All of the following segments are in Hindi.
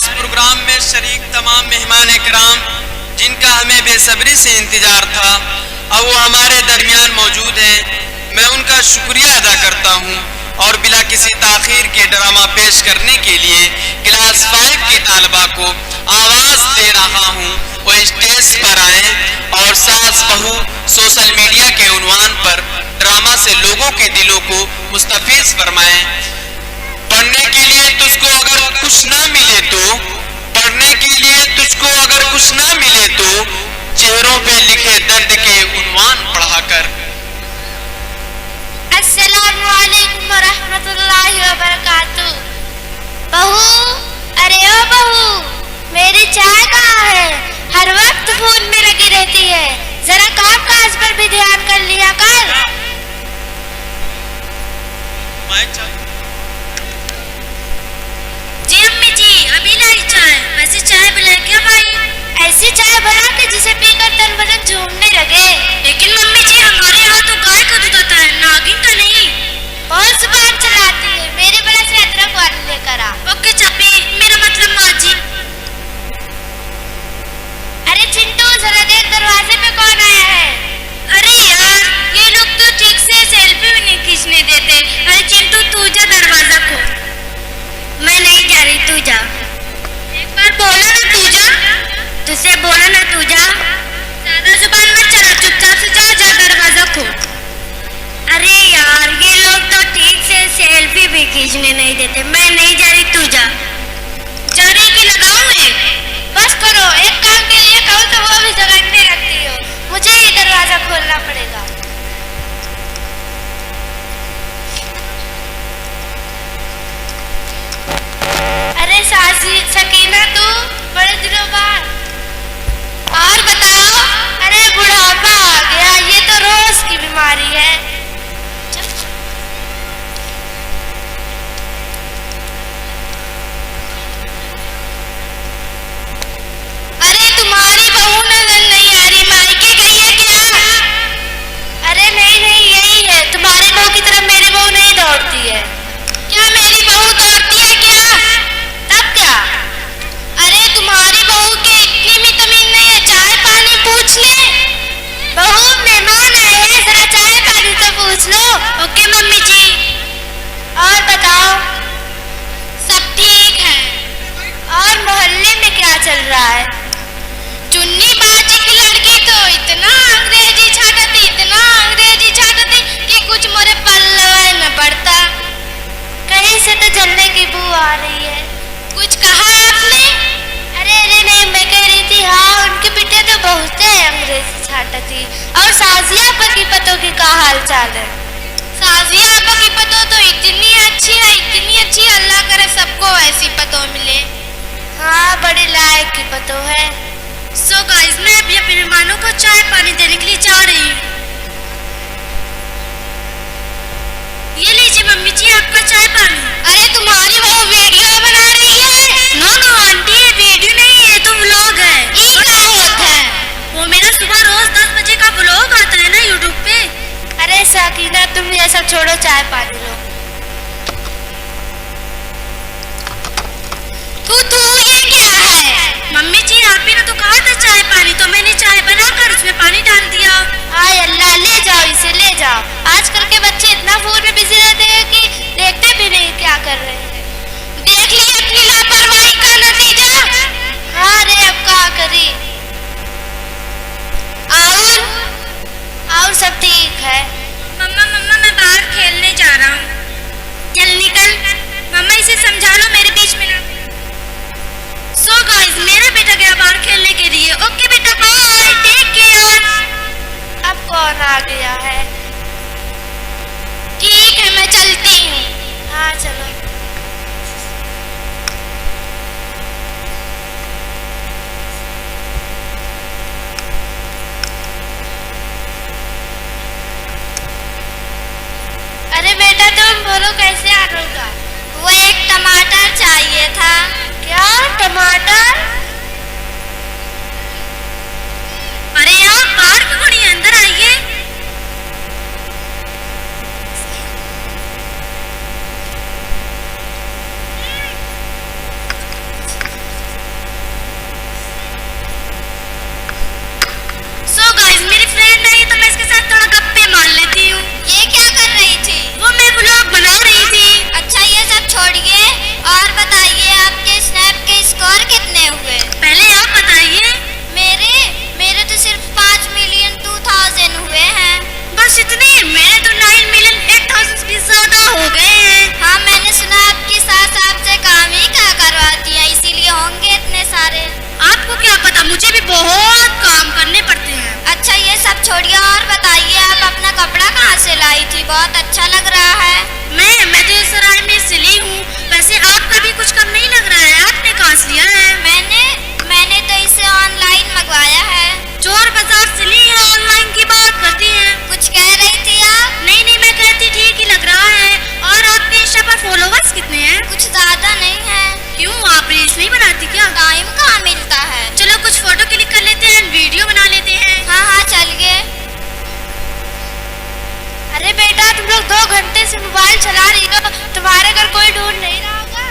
इस प्रोग्राम में शरीक तमाम मेहमान इकराम जिनका हमें बेसब्री से इंतजार था, अब वो हमारे दरमियान मौजूद हैं। मैं उनका शुक्रिया अदा करता हूँ और बिला किसी ताखीर के ड्रामा पेश करने के लिए क्लास 5 की तालबा को आवाज़ दे रहा हूँ वो स्टेज पर आए और सास बहू सोशल मीडिया के उन्वान पर ड्रामा से लोगों के दिलों को मुस्तफिज फरमाएं। पढ़ने के लिए तुझको अगर कुछ ना मिले तो, पढ़ने के लिए तुझको अगर कुछ ना मिले तो चेहरों पे लिखे दर्द के उन्वान पढ़ा कर। अस्सलामु अलैकुम वरहमतुल्लाहि वबरकातुह। बहू, अरे ओ बहू, मेरी चाय कहाँ है? हर वक्त फोन में लगी रहती है, जरा काम काज पर भी ध्यान कर लिया कर। जी अम्मी जी, अभी लाई चाय। वैसे चाय बना क्या भाई? ऐसी चाय बना के जिसे पीकर तन बदन झूमने लगे। लेकिन मम्मी जी, हमारे यहाँ तो गाय का दूध आता है, नागिन का नहीं। बहुत जुबान चलाती है, मेरे बड़ा से अदरक वाली लेकर आ। ओके चापी, मेरा मतलब माँ जी। अरे चिंटू, जरा देख दरवाजे पे कौन आया है? अरे यार, ये लोग तो ठीक से सेल्फी भी नहीं खींचने देते। अरे चिंटू, तू जा, दरवाजा खोल। मैं नहीं जा रही, तू जा। एक बार बोला ना तू जा, तुझसे बोला ना तू जा। ज्यादा जुबान मत चला, चुपचाप से जा, जा दरवाजा खोल। अरे यार, ये लोग तो ठीक से सेल्फी भी खींचने नहीं देते। मैं नहीं जा रही, तू जा। जा रही कि लगाऊं मैं? बस करो, एक काम के लिए कहो तो वो भी झगड़ने लगती हो। मुझे ही दरवाजा खोलना पड़ेगा। अरे सासी सकीना, तू बड़े दिनों बाद। और बताओ? अरे बुढ़ापा आ गया, ये तो रोज की बीमारी है। अरे तुम्हारी बहू नजर नहीं आ रही, मायके गई है क्या? अरे नहीं नहीं, यही है। तुम्हारी बहू की तरफ मेरी बहू नहीं दौड़ती है। क्या मेरी बहू दौड़ती है क्या? तब क्या? अरे तुम्हारी बहू की इतनी भी तमीज नहीं है, चाय पानी पूछ ले। बहू, मेहमान आए हैं, जरा चाय पानी तो पूछ लो। ओके मम्मी जी। और बताओ? सब ठीक है। और मोहल्ले में क्या चल रहा है? चुन्नी बाजी की लड़की तो इतना अंग्रेजी छाटती, इतना अंग्रेजी छाटती कि कुछ मोरे पल्ले न पड़ता। कहीं से तो जलने की बू आ रही है। कुछ कहा आपने? अरे अरे नहीं, मैं कह रही थी हाँ, उनके बेटे तो बहुत है अंग्रेजी छाटती। और साजिया पति पतों की क्या हाल चाल है? साजिया आपा की पतो तो इतनी अच्छी है, इतनी अच्छी। अल्लाह करे सबको ऐसी पतो मिले। हाँ, बड़े लायक की पतो है। सो गाइस, मैं अभी अपने मेहमानों को चाय पानी देने के लिए जा रही हूँ। ये लीजिए मम्मी जी, आपका चाय पानी। अरे तुम्हारी बहू वीडियो बना रही है? नो नो आंटी, ये वीडियो नहीं है, ये तो व्लॉग है। ये क्या होता है? वो मेरा सुबह रोज 10 बजे का व्लॉग आता है ना यूट्यूब पे। अरे साकिना, तुम ये सब छोड़ो, चाय पानी लो। तू ये क्या है? मम्मी जी, आप ही ने तो कहा था चाय पानी, तो मैंने चाय बनाकर उसमें पानी डाल दिया। हाय अल्लाह, ले जाओ इसे, ले जाओ। आजकल के बच्चे इतना फोन में बिजी रहते हैं कि देखते भी नहीं क्या कर रहे हैं। देख ली अपनी लापरवाही का नतीजा। हाँ रे, अब क्या करी? और सब ठीक है? मम्मा मम्मा, मैं बाहर खेलने जा रहा हूँ। चल निकल। मम्मा, इसे समझा लो, मेरे बीच में ना। सो गाइस, मेरा बेटा गया बाहर खेलने के लिए। ओके बेटा, बाय, टेक केयर। अब कौन आ गया है? ठीक है, मैं चलती हूँ। हाँ चलो। अरे बेटा, तुम बोलो कैसे आना होगा? वो एक टमाटर चाहिए था। क्या टमाटर? अरे यार, बाहर क्यों खड़ी है? अंदर आइए। आई थी, बहुत अच्छा लग रहा है। मैं तो इस सराय में सिली हूँ। वैसे आपका भी कुछ कम नहीं लग रहा है, आपने कहाँ से लिया है? मैंने तो इसे ऑनलाइन मंगवाया है। चोर बाजार सिली है, ऑनलाइन की बात करती हैं। कुछ कह रही थी आप? नहीं, मैं कहती ठीक ही लग रहा है। और आपके इंस्टा पर फॉलोवर्स कितने हैं? कुछ ज्यादा नहीं है। क्यों, आप रील्स नहीं बनाती क्या? टाइम कहाँ मिलता है। चलो कुछ फोटो क्लिक कर लेते हैं, वीडियो बना लेते हैं। हाँ चलिए। अरे बेटा, तुम लोग 2 घंटे से मोबाइल चला रही हो, तुम्हारे घर कोई ढूंढ नहीं रहा होगा।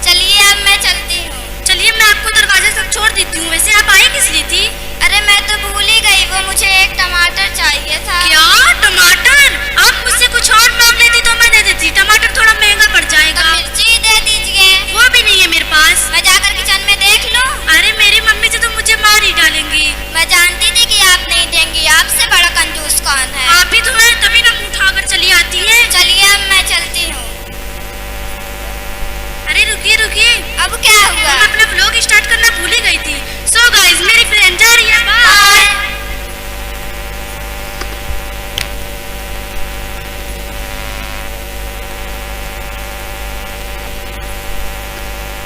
चलिए अब मैं चलती हूँ। चलिए, मैं आपको दरवाजे तक छोड़ देती हूँ। वैसे आप आई किस लिए थी? अरे मैं तो भूल ही गई, वो मुझे एक टमाटर चाहिए था। क्या टमाटर? आप मुझसे कुछ और मांग लेती तो मैं दे देती। टमाटर थोड़ा महंगा पड़ जाएगा। तो मिर्ची दे दीजिए। वो भी नहीं है मेरे पास। मैं जाकर किचन में देख लूं? अरे मेरी मम्मी से तो मुझे मार ही डालेंगी। मैं जानती थी कि आप नहीं देंगी, आपसे बड़ा कंजूस कौन है। आप ही तो है, तभी ना मुंह उठाकर चली आती है। चलिए अब मैं चलती हूँ। अरे रुकिए, अब क्या हुआ? मैं अपना व्लॉग स्टार्ट करना भूल ही गई थी। सो गाइस, मेरी फ्रेंड जा रही है। बाय।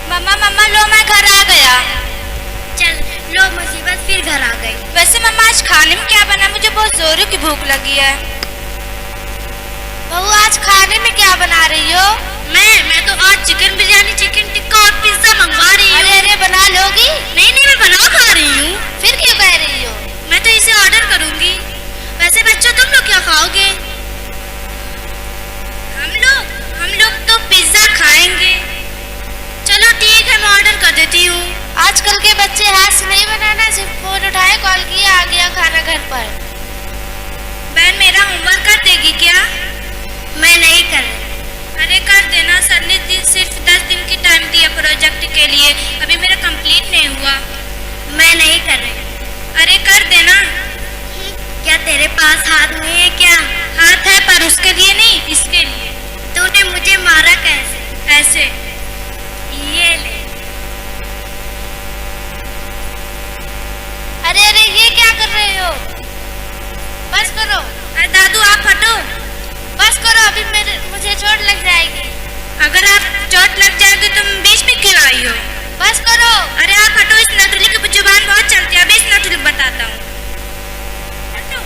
मम्मा लो, मैं घर आ गया। चल लो, मुसीबत फिर घर आ गई। वैसे मम्मा आज खाने में क्या बना? मुझे बहुत जोरों की भूख लगी है। बहू, आज खाने में क्या बना रही हो? मैं तो आज चिकन बिरयानी, चिकन टिक्का और पिज्जा मंगवा रही हूँ। अरे बना लोगी? नहीं, मैं बना खा रही हूँ। फिर क्यों कह रही हो? मैं तो इसे ऑर्डर करूंगी। वैसे बच्चों, तुम लोग क्या खाओगे? हम लोग तो पिज्जा खाएंगे। चलो ठीक है, मैं ऑर्डर कर देती हूँ। आजकल के बच्चे हाथ से नहीं बनाना, सिर्फ फोन उठाए, कॉल किया, आ गया खाना घर पर। बहन, मेरा होमवर्क कर देगी क्या? मैं नहीं कर रही। अरे कर देना, सर ने सिर्फ 10 दिन की टाइम दिया प्रोजेक्ट के लिए, अभी मेरा कंप्लीट नहीं हुआ। मैं नहीं कर रही। अरे कर देना। क्या तेरे पास हाथ नहीं है क्या? हाथ है, पर उसके लिए नहीं, इसके लिए। तूने मुझे मारा कैसे? ऐसे। ये ले। अरे ये क्या कर रहे हो? बस करो। अरे दादू, आप हटो। बस करो, अभी मुझे चोट लग जाएगी। अगर आप चोट लग जाएगी तो बीच में क्यों आई हो? बस करो। अरे आप हटो, इस नटुली की जुबान बहुत चलती है। अभी इस नटुली बताता हूँ। हटो।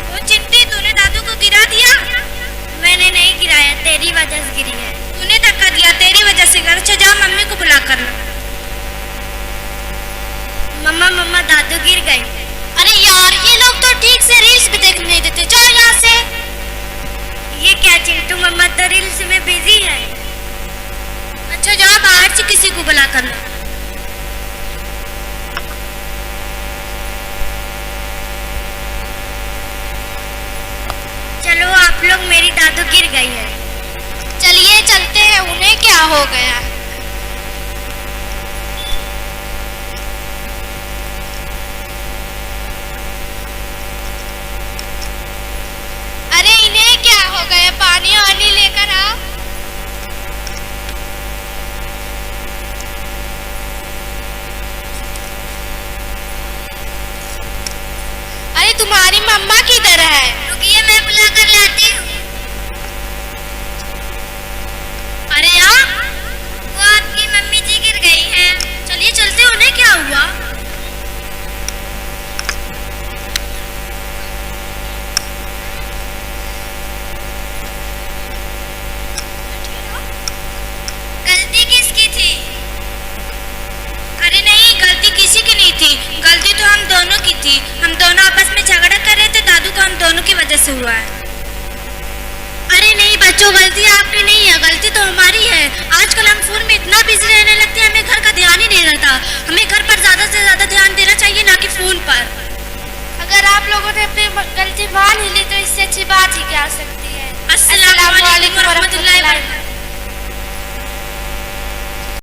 वो चिट्टी, तूने दादू को गिरा दिया? मैंने नहीं गिराया, तेरी वजह से गिरी है। तूने धक्का दिया, तेरी वजह से गिरा। अच्छा जाओ, मम्मी को बुला कर लो। मम्मा दादू गिर गए। अरे यार, ये लोग तो ठीक से रील्स भी देखने नहीं देते। जाओ यहाँ से। ये क्या चिंटू, मम्मा तो रील्स में बिजी है। अच्छा जाओ, बाहर से किसी को बुला कर लो। चलो, आप लोग, मेरी दादू गिर गई है। चलिए चलते हैं, उन्हें क्या हो गया? अरे इन्हें क्या हो गया? पानी वानी लेकर आओ। अरे तुम्हारी मम्मा किधर है? रुकिए, मैं बुला कर लाती हूँ। अरे यार, वो आपकी मम्मी जी गिर गई हैं। चलिए चलते, उन्हें क्या हुआ? गलती किसकी थी? अरे नहीं, गलती किसी की नहीं थी। गलती तो हम दोनों की थी। हम दोनों आपस में झगड़ा कर रहे थे, दादू को हम दोनों की वजह से हुआ है। अरे नहीं बच्चों, गलती आपकी नहीं है, गलती तो हमारी है। आजकल हम फोन में इतना बिजी रहने लगते हैं, हमें घर का ध्यान ही नहीं रहता। हमें घर पर ज्यादा से ज्यादा ध्यान देना चाहिए, ना कि फोन पर। अगर आप लोगों ने अपनी गलती मान ही ली तो इससे अच्छी बात ही क्या हो सकती है। अस्सलाम वालेकुम वरहमतुल्लाह।